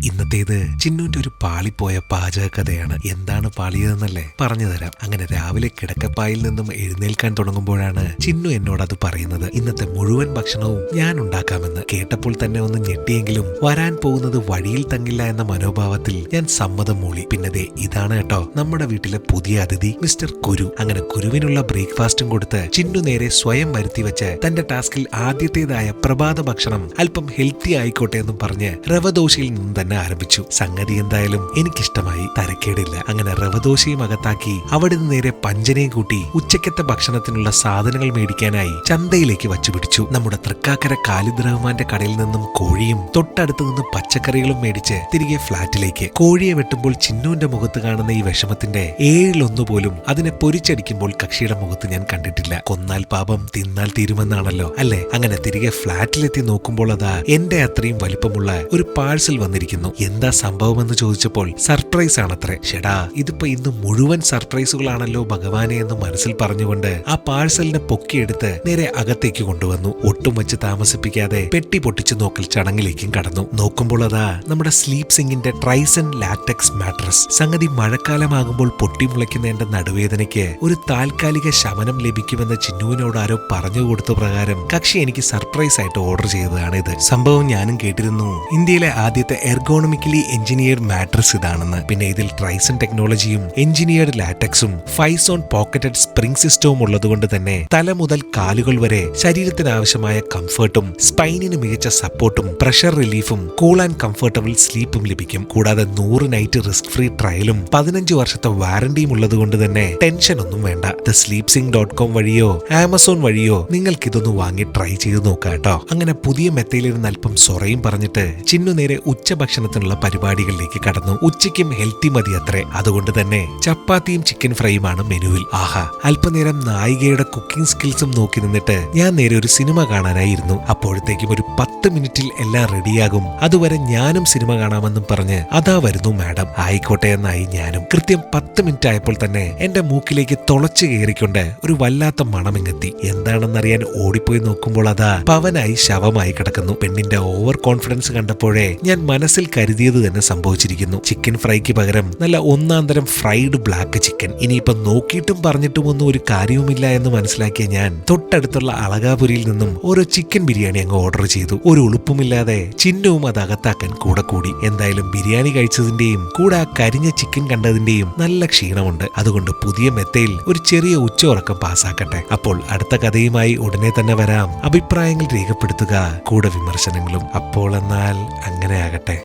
ഇന്നത്തേത് ചിന്നുവിന്റെ ഒരു പാളിപ്പോയ പാചക കഥയാണ്. എന്താണ് പാളിയതെന്നല്ലേ പറഞ്ഞു തരാം. അങ്ങനെ രാവിലെ കിടക്കപ്പായിൽ നിന്നും എഴുന്നേൽക്കാൻ തുടങ്ങുമ്പോഴാണ് ചിന്നു എന്നോട് അത് പറയുന്നത്. ഇന്നത്തെ മുഴുവൻ ഭക്ഷണവും ഞാൻ ഉണ്ടാക്കാമെന്ന്. കേട്ടപ്പോൾ തന്നെ ഒന്ന് ഞെട്ടിയെങ്കിലും വരാൻ പോകുന്നത് വഴിയിൽ തങ്ങില്ല എന്ന മനോഭാവത്തിൽ ഞാൻ സമ്മതം മൂളി. പിന്നെ ഇതാണ് കേട്ടോ നമ്മുടെ വീട്ടിലെ പുതിയ അതിഥി മിസ്റ്റർ കുരു. അങ്ങനെ കുരുവിനുള്ള ബ്രേക്ക്ഫാസ്റ്റും കൊടുത്ത് ചിന്നു നേരെ സ്വയം വരുത്തി വെച്ച് തന്റെ ടാസ്കിൽ ആദ്യത്തേതായ പ്രഭാത ഭക്ഷണം അല്പം ഹെൽത്തി ആയിക്കോട്ടെ എന്നും പറഞ്ഞ് റവദോശയിൽ നിന്ന് തന്നെ ആരംഭിച്ചു. സംഗതി എന്തായാലും എനിക്കിഷ്ടമായി, തരക്കേടില്ല. അങ്ങനെ റവദോശയും അകത്താക്കി അവിടെ നിന്ന് നേരെ പഞ്ചനയും കൂട്ടി ഉച്ചക്കത്തെ ഭക്ഷണത്തിനുള്ള സാധനങ്ങൾ മേടിക്കാനായി ചന്തയിലേക്ക് വച്ചുപിടിച്ചു. നമ്മുടെ തൃക്കാക്കര ഖാലിദ് റഹ്മാന്റെ കടയിൽ നിന്നും കോഴിയും തൊട്ടടുത്ത് നിന്ന് പച്ചക്കറികളും മേടിച്ച് തിരികെ ഫ്ളാറ്റിലേക്ക്. കോഴിയെ വെട്ടുമ്പോൾ ചിന്നുവിന്റെ മുഖത്ത് കാണുന്ന ഈ വിഷമത്തിന്റെ 1/7 പോലും അതിനെ പൊരിച്ചടിക്കുമ്പോൾ കക്ഷിയുടെ മുഖത്ത് ഞാൻ കണ്ടിട്ടില്ല. കൊന്നാൽ പാപം തിന്നാൽ തീരുമെന്നാണല്ലോ അല്ലെ. അങ്ങനെ തിരികെ ഫ്ളാറ്റിലെത്തി നോക്കുമ്പോൾ അതാ എന്റെ അത്രയും വലിപ്പമുള്ള ഒരു പാഴ്സൽ വന്നിരിക്കുന്നു. എന്താ സംഭവമെന്ന് ചോദിച്ചപ്പോൾ സർപ്രൈസ് ആണത്രേ. ഷെടാ, ഇതിപ്പോ ഇന്ന് മുഴുവൻ സർപ്രൈസുകളാണല്ലോ ഭഗവാനെ എന്ന് മനസ്സിൽ പറഞ്ഞുകൊണ്ട് ആ പാഴ്സലിനെ പൊക്കിയെടുത്ത് നേരെ അകത്തേക്ക് കൊണ്ടുവന്നു. ഒട്ടും വെച്ച് താമസിപ്പിക്കാതെ പെട്ടി പൊട്ടിച്ചു നോക്കൽ ചടങ്ങിലേക്കും കടന്നു. നോക്കുമ്പോൾ അതാ നമ്മുടെ സ്ലീപ് സിംഗിന്റെ ട്രൈസൺ ലാറ്റക്സ് മാട്രസ്. സംഗതി മഴക്കാലമാകുമ്പോൾ പൊട്ടിമുളയ്ക്കുന്ന എന്റെ നടുവേദനയ്ക്ക് ഒരു താൽക്കാലിക ശമനം ലഭിക്കുമെന്ന് ചിന്നുവിനോട് ആരോ പറഞ്ഞു കൊടുത്ത പ്രകാരം കക്ഷി എനിക്ക് സർപ്രൈസ് ആയിട്ട് ഓർഡർ ചെയ്തതാണ് ഇത്. സംഭവം ഞാനും കേട്ടിരുന്നു. ഇന്ത്യയിലെ ആദ്യത്തെ എർഗോണമിക്കലി എഞ്ചിനീയർഡ് മാട്രസ് ഇതാണെന്ന്. പിന്നെ ഇതിൽ ട്രൈസൺ ടെക്നോളജിയും എഞ്ചിനീയർഡ് ലാറ്റക്സും 5 സോൺ പോക്കറ്റഡ് സ്പ്രിംഗ് സിസ്റ്റവും ഉള്ളതുകൊണ്ട് തന്നെ തല മുതൽ കാലുകൾ വരെ ശരീരത്തിന് ആവശ്യമായ കംഫർട്ടും സ്പൈനിന് മികച്ച സപ്പോർട്ടും പ്രഷർ റിലീഫും കൂൾ ആൻഡ് കംഫർട്ടബിൾ സ്ലീപ്പും ലഭിക്കും. കൂടാതെ 100 നൈറ്റ് റിസ്ക് ഫ്രീ ട്രയലും 15 വർഷത്തെ വാറണ്ടിയും ഉള്ളതുകൊണ്ട് തന്നെ ടെൻഷൻ ഒന്നും വേണ്ട. thesleepsync.com വഴിയോ ആമസോൺ വഴിയോ നിങ്ങൾക്ക് ഇതൊന്ന് വാങ്ങി ട്രൈ ചെയ്ത് നോക്കാം കേട്ടോ. അങ്ങനെ പുതിയ മെത്തയിലിരുന്ന് അല്പം സൊറയും പറഞ്ഞിട്ട് ചിന്നു നേരെ ഉച്ചഭക്ഷണത്തിനുള്ള പരിപാടികളിലേക്ക് കടന്നു. ഉച്ചയ്ക്കും ഹെൽത്തി മതി അത്രേ. അതുകൊണ്ട് തന്നെ ചപ്പാത്തിയും ചിക്കൻ ഫ്രൈയുമാണ് മെനുവിൽ. ആഹാ, അല്പനേരം നായികയുടെ കുക്കിംഗ് സ്കിൽസും നോക്കി നിന്നിട്ട് ഞാൻ നേരെ ഒരു സിനിമ കാണാനായിരുന്നു. അപ്പോഴത്തേക്കും ഒരു 10 മിനിറ്റിൽ എല്ലാം റെഡിയാകും, അതുവരെ ഞാനും സിനിമ കാണാമെന്നും പറഞ്ഞ് അതാ വരുന്നു മാഡം. ആയിക്കോട്ടെ എന്നായി ഞാനും. കൃത്യം 10 മിനിറ്റ് ആയപ്പോൾ തന്നെ എന്റെ മൂക്കിലേക്ക് തുളച്ചു കയറിക്കൊണ്ട് ഒരു വല്ലാത്ത മണമിങ്ങെത്തി. എന്താണെന്നറിയാൻ ഓടിപ്പോയി നോക്കുമ്പോൾ അതാ പവനായി ശവമായി കിടക്കുന്നു. പെണ്ണിന്റെ ഓവർ കോൺഫിഡൻസ് കണ്ടപ്പോഴേ ഞാൻ മനസ്സിൽ കരുതിയത് തന്നെ സംഭവിച്ചിരിക്കുന്നു. ചിക്കൻ ഫ്രൈക്ക് പകരം നല്ല ഒന്നാന്തരം ഫ്രൈഡ് ബ്ലാക്ക് ചിക്കൻ. ഇനിയിപ്പൊ നോക്കിയിട്ടും പറഞ്ഞിട്ടും ഒന്നും ഒരു കാര്യവുമില്ല എന്ന് മനസ്സിലാക്കിയ ഞാൻ തൊട്ടടുത്തുള്ള അളകാപുരിയിൽ നിന്നും ഓരോ ചിക്കൻ ബിരിയാണി അങ്ങ് ഓർഡർ ചെയ്തു. ഒരു ഉളുപ്പുമില്ലാതെ ചിന്നവും അത് അകത്താക്കാൻ കൂടെ കൂടി. എന്തായാലും ബിരിയാണി കഴിച്ചതിന്റെയും കൂടെ ആ കരിഞ്ഞ ചിക്കൻ കണ്ടതിന്റെയും നല്ല ക്ഷീണമുണ്ട്. അതുകൊണ്ട് പുതിയ മെത്തയിൽ ഒരു ചെറിയ ഉച്ചയുറക്കം പാസ്സാക്കട്ടെ. അപ്പോൾ അടുത്ത കഥയുമായി ഉടനെ തന്നെ വരാം. അഭിപ്രായങ്ങൾ രേഖപ്പെടുത്തുക, കൂടെ വിമർശനങ്ങളും. അപ്പോൾ എന്നാൽ അങ്ങനെ ആകട്ടെ.